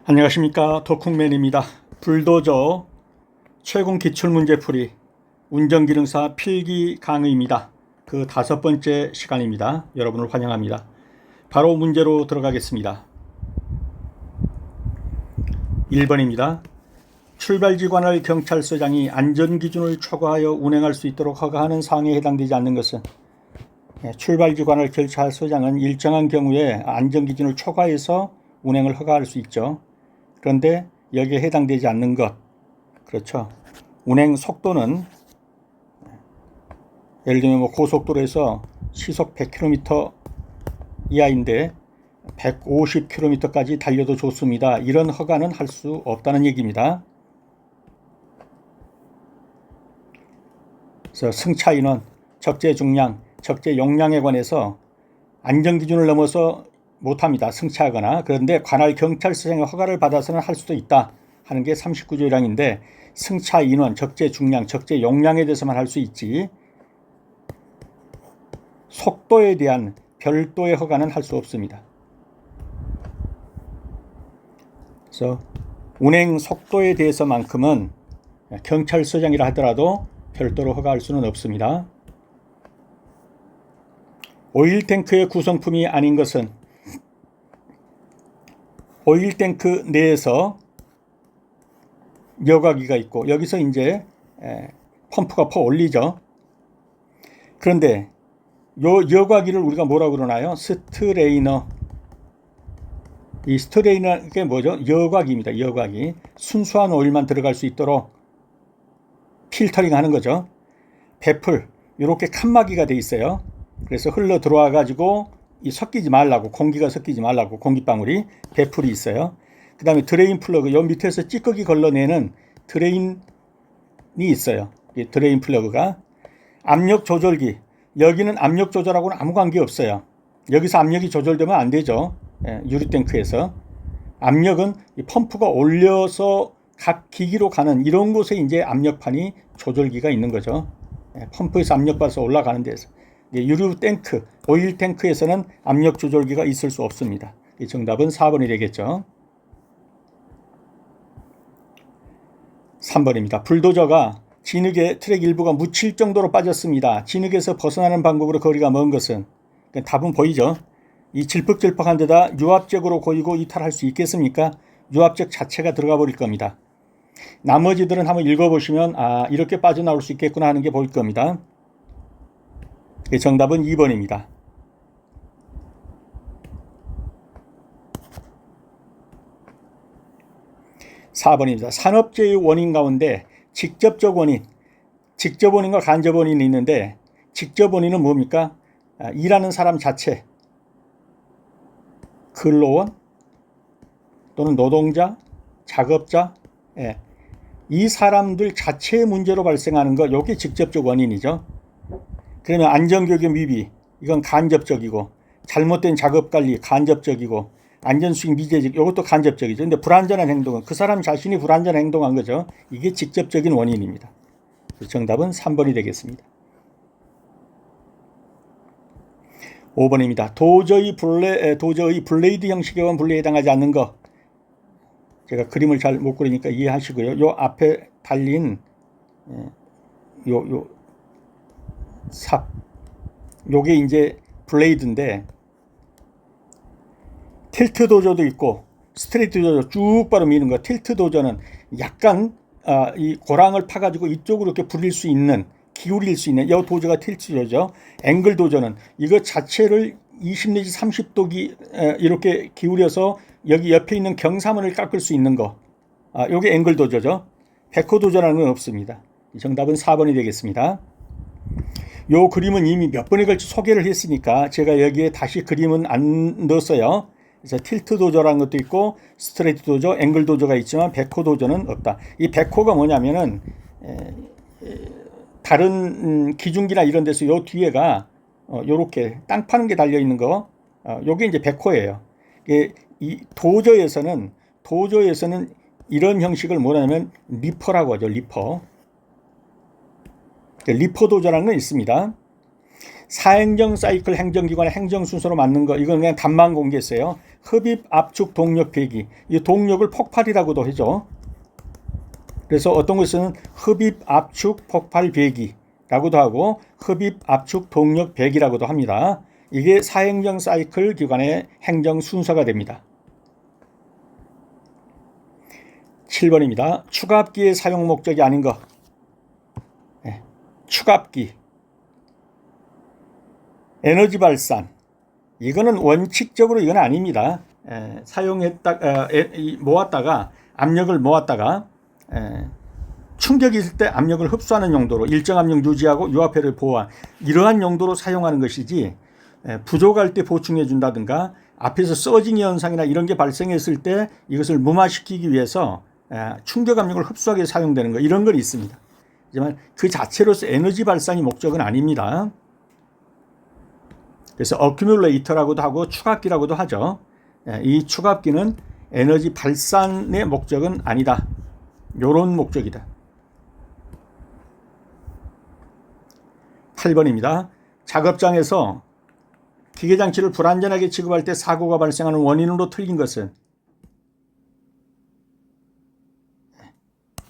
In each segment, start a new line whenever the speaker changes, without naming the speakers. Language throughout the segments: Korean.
안녕하십니까, 덕후맨입니다. 불도저 최공 기출문제풀이 운전기능사 필기 강의입니다. 그 5번째 시간입니다. 여러분을 환영합니다. 바로 문제로 들어가겠습니다. 1번입니다. 출발지관을 경찰서장이 안전기준을 초과하여 운행할 수 있도록 허가하는 사항에 해당되지 않는 것은, 출발지관을 경찰서장은 일정한 경우에 안전기준을 초과해서 운행을 허가할 수 있죠. 그런데 여기에 해당되지 않는 것, 그렇죠. 운행 속도는 예를 들면 고속도로에서 시속 100km 이하인데 150km까지 달려도 좋습니다. 이런 허가는 할 수 없다는 얘기입니다. 그래서 승차 인원, 적재 중량, 적재 용량에 관해서 안전기준을 넘어서 못합니다. 승차하거나. 그런데 관할 경찰서장의 허가를 받아서는 할 수도 있다 하는 게 39조 1항인데, 승차 인원, 적재 중량, 적재 용량에 대해서만 할 수 있지 속도에 대한 별도의 허가는 할 수 없습니다. 그래서 운행 속도에 대해서만큼은 경찰서장이라 하더라도 별도로 허가할 수는 없습니다. 오일탱크의 구성품이 아닌 것은, 오일탱크 내에서 여과기가 있고 여기서 이제 펌프가 퍼 올리죠. 그런데 요 여과기를 우리가 뭐라고 그러나요? 스트레이너. 이 스트레이너가 뭐죠? 여과기입니다. 여과기. 순수한 오일만 들어갈 수 있도록 필터링 하는 거죠. 배풀, 이렇게 칸막이가 돼 있어요. 그래서 흘러 들어와 가지고 섞이지 말라고, 공기가 섞이지 말라고 공기방울이 배풀이 있어요. 그 다음에 드레인 플러그, 요 밑에서 찌꺼기 걸러내는 드레인이 있어요. 이 드레인 플러그가. 압력 조절기, 여기는 압력 조절하고는 아무 관계 없어요. 여기서 압력이 조절되면 안 되죠. 유리탱크에서. 압력은 이 펌프가 올려서 각 기기로 가는 이런 곳에 이제 압력판이 조절기가 있는 거죠. 펌프에서 압력 받아서 올라가는 데서. 유류 탱크, 오일 탱크에서는 압력 조절기가 있을 수 없습니다. 이 정답은 4번이 되겠죠. 3번입니다. 불도저가 진흙에 트랙 일부가 묻힐 정도로 빠졌습니다. 진흙에서 벗어나는 방법으로 거리가 먼 것은, 답은 보이죠. 이 질퍽질퍽한 데다 유압적으로 고이고 이탈할 수 있겠습니까? 유압적 자체가 들어가 버릴 겁니다. 나머지들은 한번 읽어보시면 이렇게 빠져나올 수 있겠구나 하는 게 보일 겁니다. 정답은 2번입니다. 4번입니다. 산업재해의 원인 가운데 직접적 원인, 직접 원인과 간접 원인이 있는데, 직접 원인은 뭡니까? 일하는 사람 자체, 근로원 또는 노동자, 작업자, 이 사람들 자체의 문제로 발생하는 거, 이게 직접적 원인이죠. 그러면 안전교육 미비, 이건 간접적이고, 잘못된 작업관리 간접적이고, 안전수익 미제직, 이것도 간접적이죠. 근데 불안전한 행동은 그 사람 자신이 불안전한 행동한 거죠. 이게 직접적인 원인입니다. 정답은 3번이 되겠습니다. 5번입니다. 도저히 블레이드 형식에 원 분리에 해당하지 않는 것. 제가 그림을 잘 못 그리니까 이해하시고요. 요 앞에 달린 삽, 요게 이제 블레이드인데, 틸트 도저도 있고 스트레이트 도저 쭉 바로 미는 거. 틸트 도저는 약간 이 고랑을 파가지고 이쪽으로 이렇게 불릴 수 있는, 기울일 수 있는, 이 도저가 틸트 도저. 앵글 도저는 이거 자체를 20 내지 30도 이렇게 기울여서 여기 옆에 있는 경사면을 깎을 수 있는 거. 요게 앵글 도저죠. 백호 도저라는 건 없습니다. 정답은 4번이 되겠습니다. 요 그림은 이미 몇 번에 걸쳐 소개를 했으니까 제가 여기에 다시 그림은 안 넣었어요. 그래서 틸트 도저라는 것도 있고 스트레이트 도저, 앵글 도저가 있지만 백호 도저는 없다. 이 백호가 뭐냐면은 다른 기중기나 이런 데서 요 뒤에가 요렇게 땅 파는 게 달려 있는 거, 요게 이제 백호예요. 이 도저에서는 이런 형식을 뭐냐면 리퍼라고 하죠. 리퍼 도저라는 건 있습니다. 사행정 사이클 행정기관의 행정 순서로 맞는 거, 이건 그냥 답만 공개했어요. 흡입, 압축, 동력, 배기. 이 동력을 폭발이라고도 하죠. 그래서 어떤 것은 흡입, 압축, 폭발, 배기라고도 하고 흡입, 압축, 동력, 배기라고도 합니다. 이게 사행정 사이클 기관의 행정 순서가 됩니다. 7번입니다. 축압기의 사용 목적이 아닌 것. 축압기. 에너지 발산. 이거는 원칙적으로 이건 아닙니다. 모았다가 압력을 모았다가 충격이 있을 때 압력을 흡수하는 용도로 일정 압력 유지하고 유압회를 보호한 이러한 용도로 사용하는 것이지 부족할 때 보충해 준다든가 앞에서 서징 현상이나 이런 게 발생했을 때 이것을 무마시키기 위해서 충격 압력을 흡수하기 위해 사용되는 거 이런 건 있습니다. 하지만 그 자체로서 에너지 발산이 목적은 아닙니다. 그래서 어큐뮬레이터라고도 하고 축압기라고도 하죠. 이 축압기는 에너지 발산의 목적은 아니다. 이런 목적이다. 8번입니다. 작업장에서 기계장치를 불안전하게 취급할 때 사고가 발생하는 원인으로 틀린 것은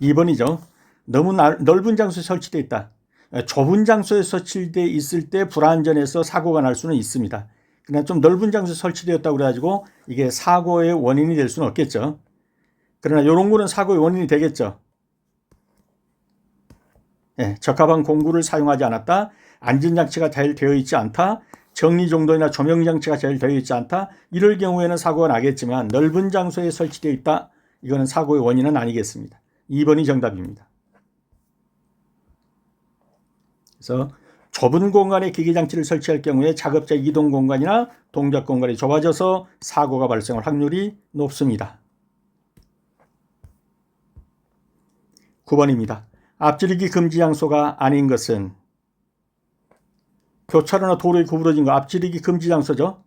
2번이죠. 너무 넓은 장소에 설치되어 있다. 좁은 장소에 설치되어 있을 때 불안전해서 사고가 날 수는 있습니다. 그러나 좀 넓은 장소에 설치되었다고 그래가지고 이게 사고의 원인이 될 수는 없겠죠. 그러나 이런 거는 사고의 원인이 되겠죠. 적합한 공구를 사용하지 않았다. 안전장치가 잘 되어 있지 않다. 정리정돈이나 조명장치가 잘 되어 있지 않다. 이럴 경우에는 사고가 나겠지만 넓은 장소에 설치되어 있다. 이거는 사고의 원인은 아니겠습니다. 2번이 정답입니다. 그래서 좁은 공간에 기계장치를 설치할 경우에 작업자 이동 공간이나 동작 공간이 좁아져서 사고가 발생할 확률이 높습니다. 9번입니다. 앞지르기 금지 장소가 아닌 것은 교차로나 도로에 구부러진 거 앞지르기 금지 장소죠.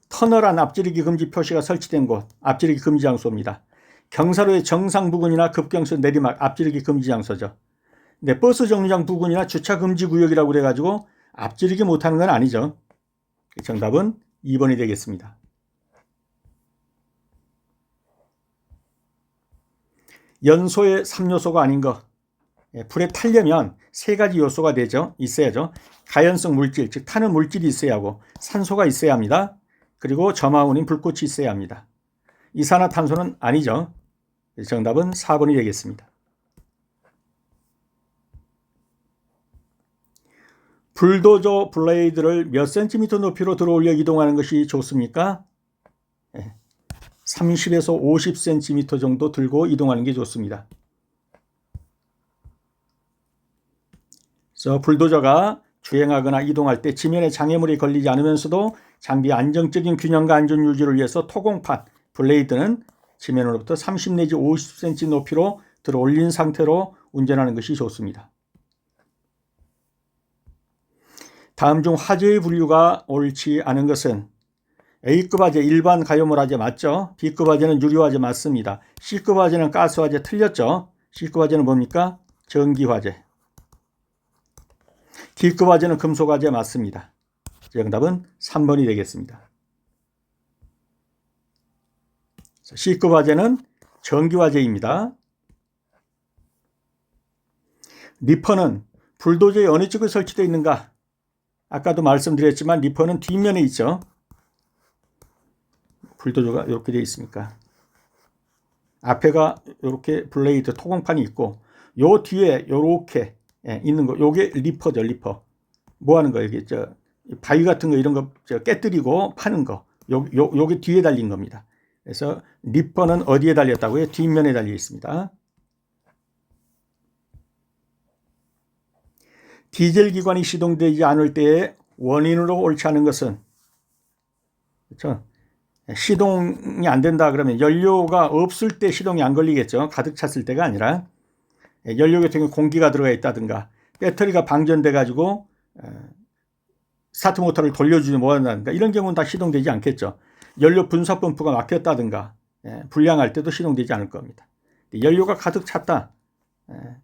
터널안 앞지르기 금지 표시가 설치된 곳 앞지르기 금지 장소입니다. 경사로의 정상 부근이나 급경수 내리막 앞지르기 금지 장소죠. 근데 버스 정류장 부근이나 주차 금지 구역이라고 그래가지고 앞지르기 못하는 건 아니죠. 정답은 2번이 되겠습니다. 연소의 3요소가 아닌 것. 불에 타려면 3가지 요소가 되죠. 있어야죠. 가연성 물질, 즉 타는 물질이 있어야 하고 산소가 있어야 합니다. 그리고 점화원인 불꽃이 있어야 합니다. 이산화탄소는 아니죠. 정답은 4번이 되겠습니다. 불도저 블레이드를 몇 센티미터 높이로 들어올려 이동하는 것이 좋습니까? 30에서 50cm 정도 들고 이동하는 게 좋습니다. 그래서 불도저가 주행하거나 이동할 때 지면에 장애물이 걸리지 않으면서도 장비 안정적인 균형과 안전 유지를 위해서 토공판 블레이드는 지면으로부터 30 내지 50cm 높이로 들어 올린 상태로 운전하는 것이 좋습니다. 다음 중 화재의 분류가 옳지 않은 것은 A급 화재 일반 가염물 화재 맞죠? B급 화재는 유류 화재 맞습니다. C급 화재는 가스 화재 틀렸죠? C급 화재는 뭡니까? 전기 화재. D급 화재는 금속 화재 맞습니다. 정답은 3번이 되겠습니다. C급 화재는 전기 화재입니다. 리퍼는 불도저의 어느 쪽에 설치되어 있는가? 아까도 말씀드렸지만 리퍼는 뒷면에 있죠. 불도저가 이렇게 되어 있습니까? 앞에가 이렇게 블레이드 토공판이 있고 요 뒤에 이렇게 있는 거 요게 리퍼죠. 리퍼. 뭐 하는 거예요? 이게 바위 같은 거 이런 거 깨뜨리고 파는 거. 요게 뒤에 달린 겁니다. 그래서 리퍼는 어디에 달렸다고요? 뒷면에 달려 있습니다. 디젤 기관이 시동되지 않을 때의 원인으로 옳지 않은 것은 그렇죠? 시동이 안 된다 그러면 연료가 없을 때 시동이 안 걸리겠죠. 가득 찼을 때가 아니라 연료 같은 경우 공기가 들어가 있다든가 배터리가 방전돼 가지고 스타트 모터를 돌려주지 못한다든가 이런 경우는 다 시동되지 않겠죠. 연료 분사 펌프가 막혔다든가 불량할 때도 시동되지 않을 겁니다. 연료가 가득 찼다.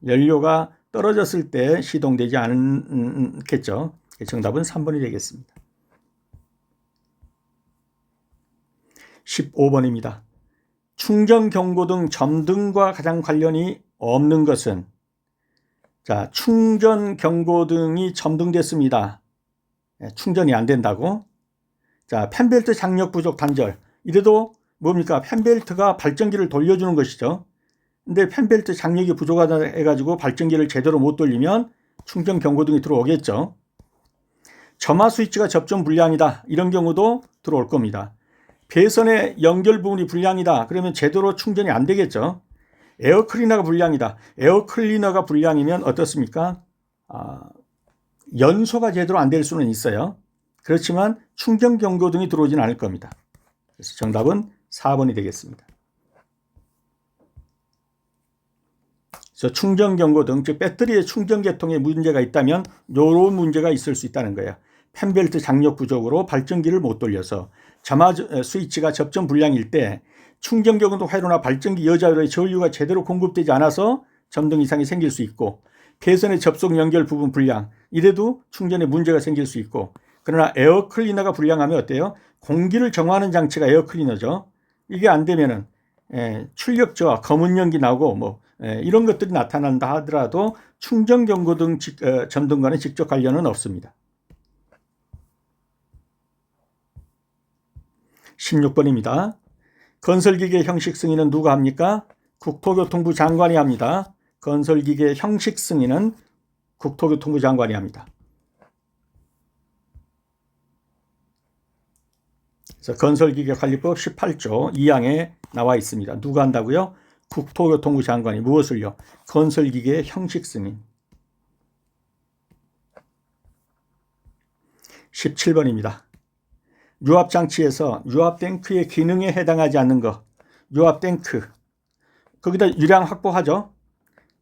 연료가 떨어졌을 때 시동되지 않겠죠. 정답은 3번이 되겠습니다. 15번입니다. 충전 경고등 점등과 가장 관련이 없는 것은, 자, 충전 경고등이 점등됐습니다. 충전이 안 된다고. 자, 펜벨트 장력 부족 단절. 이래도 뭡니까? 펜벨트가 발전기를 돌려주는 것이죠. 근데 펜벨트 장력이 부족하다 해가지고 발전기를 제대로 못 돌리면 충전 경고등이 들어오겠죠. 점화 스위치가 접점 불량이다. 이런 경우도 들어올 겁니다. 배선의 연결 부분이 불량이다. 그러면 제대로 충전이 안 되겠죠. 에어 클리너가 불량이다. 에어 클리너가 불량이면 어떻습니까? 연소가 제대로 안 될 수는 있어요. 그렇지만 충전 경고등이 들어오지는 않을 겁니다. 그래서 정답은 4번이 되겠습니다. 그래서 충전 경고등, 즉 배터리의 충전 계통에 문제가 있다면 이런 문제가 있을 수 있다는 거예요. 펜벨트 장력 부족으로 발전기를 못 돌려서 점화 스위치가 접점 불량일 때 충전 경고등 회로나 발전기 여자회로에 전류가 제대로 공급되지 않아서 점등 이상이 생길 수 있고, 배선의 접속 연결 부분 불량, 이래도 충전에 문제가 생길 수 있고, 그러나 에어 클리너가 불량하면 어때요? 공기를 정화하는 장치가 에어 클리너죠. 이게 안 되면은 출력 저하, 검은 연기 나오고 이런 것들이 나타난다 하더라도 충전 경고등 점등과는 직접 관련은 없습니다. 16번입니다. 건설기계 형식 승인은 누가 합니까? 국토교통부 장관이 합니다. 건설기계 형식 승인은 국토교통부 장관이 합니다. 그래서 건설기계관리법 18조 2항에 나와 있습니다. 누가 한다고요? 국토교통부 장관이. 무엇을요? 건설기계 형식 승인. 17번입니다. 유압장치에서 유압탱크의 기능에 해당하지 않는 것, 유압탱크, 거기다 유량 확보하죠.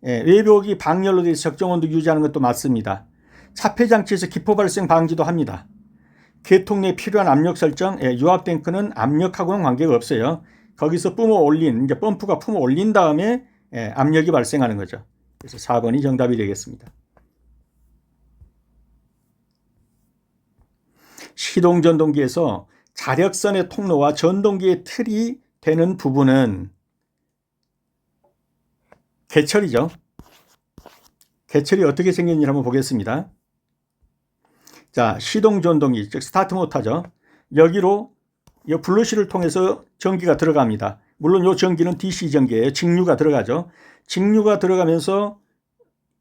외벽이 방열로 되어 적정 온도 유지하는 것도 맞습니다. 차폐장치에서 기포 발생 방지도 합니다. 계통 내 필요한 압력 설정, 유압탱크는 압력하고는 관계가 없어요. 거기서 이제 펌프가 뿜어 올린 다음에 압력이 발생하는 거죠. 그래서 4번이 정답이 되겠습니다. 시동전동기에서 자력선의 통로와 전동기의 틀이 되는 부분은 개철이죠. 개철이 어떻게 생겼는지 한번 보겠습니다. 자, 시동전동기, 즉 스타트 모터죠. 여기로 이 블러시를 통해서 전기가 들어갑니다. 물론 이 전기는 DC 전기예요. 직류가 들어가죠. 직류가 들어가면서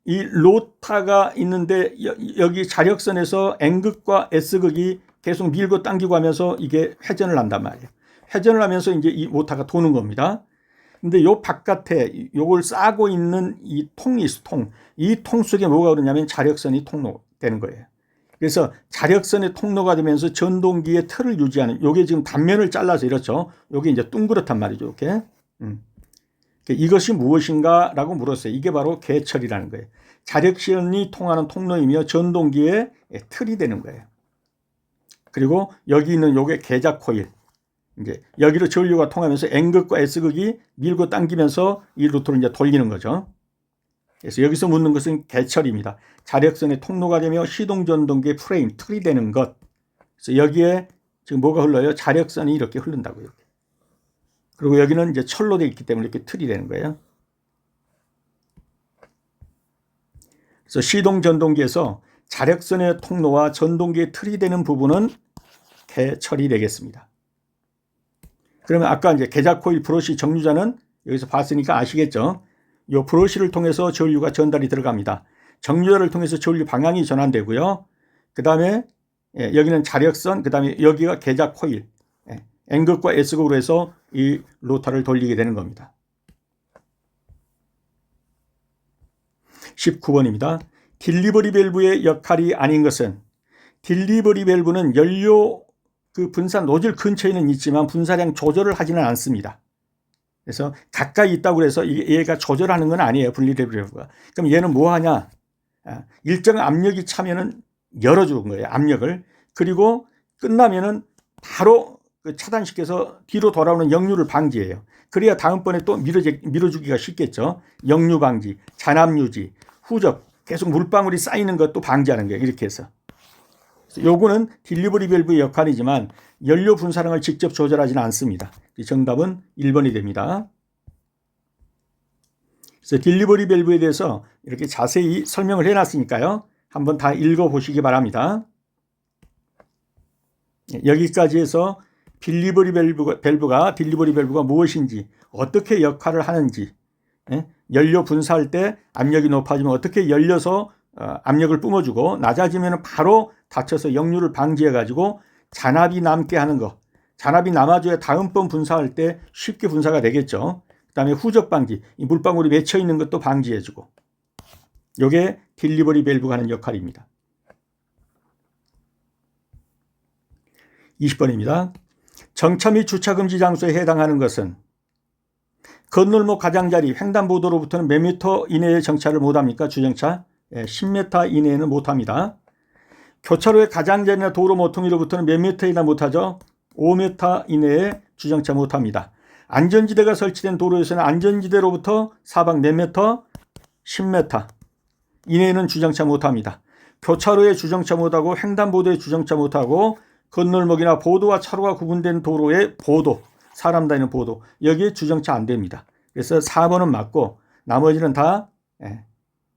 이 로타가 있는데 여기 자력선에서 N극과 S극이 계속 밀고 당기고 하면서 이게 회전을 한단 말이에요. 회전을 하면서 이제 이 모터가 도는 겁니다. 근데 요 바깥에 요걸 싸고 있는 이 통이 통. 이 통 속에 뭐가 그러냐면 자력선이 통로되는 거예요. 그래서 자력선의 통로가 되면서 전동기의 틀을 유지하는, 요게 지금 단면을 잘라서 이렇죠. 요게 이제 둥그렇단 말이죠. 이렇게. 이것이 무엇인가라고 물었어요. 이게 바로 개철이라는 거예요. 자력선이 통하는 통로이며 전동기의 틀이 되는 거예요. 그리고 여기 있는 요게 계작 코일. 이제 여기로 전류가 통하면서 N극과 S극이 밀고 당기면서 이 루트를 이제 돌리는 거죠. 그래서 여기서 묻는 것은 개철입니다. 자력선의 통로가 되며 시동전동기의 프레임, 틀이 되는 것. 그래서 여기에 지금 뭐가 흘러요? 자력선이 이렇게 흐른다고요. 이렇게. 그리고 여기는 이제 철로 되어 있기 때문에 이렇게 틀이 되는 거예요. 그래서 시동전동기에서 자력선의 통로와 전동기의 틀이 되는 부분은 개철이 되겠습니다. 그러면 아까 이제 계작 코일 브러쉬 정류자는 여기서 봤으니까 아시겠죠? 이 브러쉬를 통해서 전류가 전달이 들어갑니다. 정류자를 통해서 전류 방향이 전환되고요. 그 다음에 여기는 자력선, 그 다음에 여기가 계작 코일, N극과 S극으로 해서 이 로터를 돌리게 되는 겁니다. 19번입니다. 딜리버리 밸브의 역할이 아닌 것은, 딜리버리 밸브는 연료 분산 노즐 근처에는 있지만 분사량 조절을 하지는 않습니다. 그래서 가까이 있다고 해서 얘가 조절하는 건 아니에요. 딜리버리 밸브가. 그럼 얘는 뭐 하냐? 일정 압력이 차면은 열어주는 거예요. 압력을. 그리고 끝나면은 바로 차단시켜서 뒤로 돌아오는 역류를 방지해요. 그래야 다음번에 또 밀어주기가 쉽겠죠. 역류 방지, 잔압 유지, 후적, 계속 물방울이 쌓이는 것도 방지하는 거예요. 이렇게 해서. 요거는 딜리버리 밸브의 역할이지만 연료 분사량을 직접 조절하지는 않습니다. 정답은 1번이 됩니다. 그래서 딜리버리 밸브에 대해서 이렇게 자세히 설명을 해놨으니까요. 한번 다 읽어보시기 바랍니다. 여기까지 해서 딜리버리 밸브가 무엇인지, 어떻게 역할을 하는지, 연료 분사할 때 압력이 높아지면 어떻게 열려서 압력을 뿜어주고 낮아지면 바로 닫혀서 역류를 방지해가지고 잔압이 남게 하는 거. 잔압이 남아줘야 다음번 분사할 때 쉽게 분사가 되겠죠. 그 다음에 후적 방지, 이 물방울이 맺혀 있는 것도 방지해주고. 이게 딜리버리 밸브가 하는 역할입니다. 20번입니다. 정차 및 주차 금지 장소에 해당하는 것은 건널목 가장자리 횡단보도로부터는 몇 미터 이내에 정차를 못합니까? 주정차 10m 이내에는 못합니다. 교차로의 가장자리나 도로 모퉁이로부터는 몇 미터 이나 못하죠? 5m 이내에 주정차 못합니다. 안전지대가 설치된 도로에서는 안전지대로부터 사방 몇 미터? 10m 이내에는 주정차 못합니다. 교차로에 주정차 못하고 횡단보도에 주정차 못하고 건널목이나 보도와 차로가 구분된 도로의 보도, 사람 다니는 보도, 여기에 주정차 안 됩니다. 그래서 4번은 맞고 나머지는 다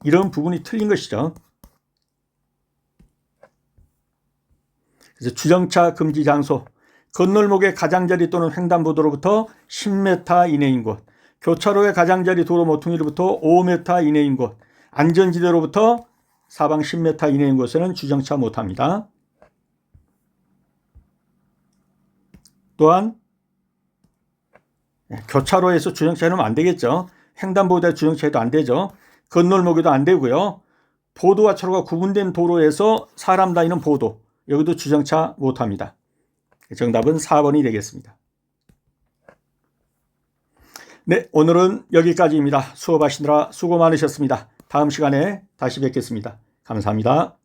이런 부분이 틀린 것이죠. 그래서 주정차 금지 장소, 건널목의 가장자리 또는 횡단보도로부터 10m 이내인 곳, 교차로의 가장자리 도로 모퉁이로부터 5m 이내인 곳, 안전지대로부터 사방 10m 이내인 곳에는 주정차 못합니다. 또한 교차로에서 주정차하면 안 되겠죠. 횡단보도에 주정차해도 안 되죠. 건널목에도 안 되고요. 보도와 차로가 구분된 도로에서 사람 다니는 보도, 여기도 주정차 못합니다. 정답은 4번이 되겠습니다. 네, 오늘은 여기까지입니다. 수업하시느라 수고 많으셨습니다. 다음 시간에 다시 뵙겠습니다. 감사합니다.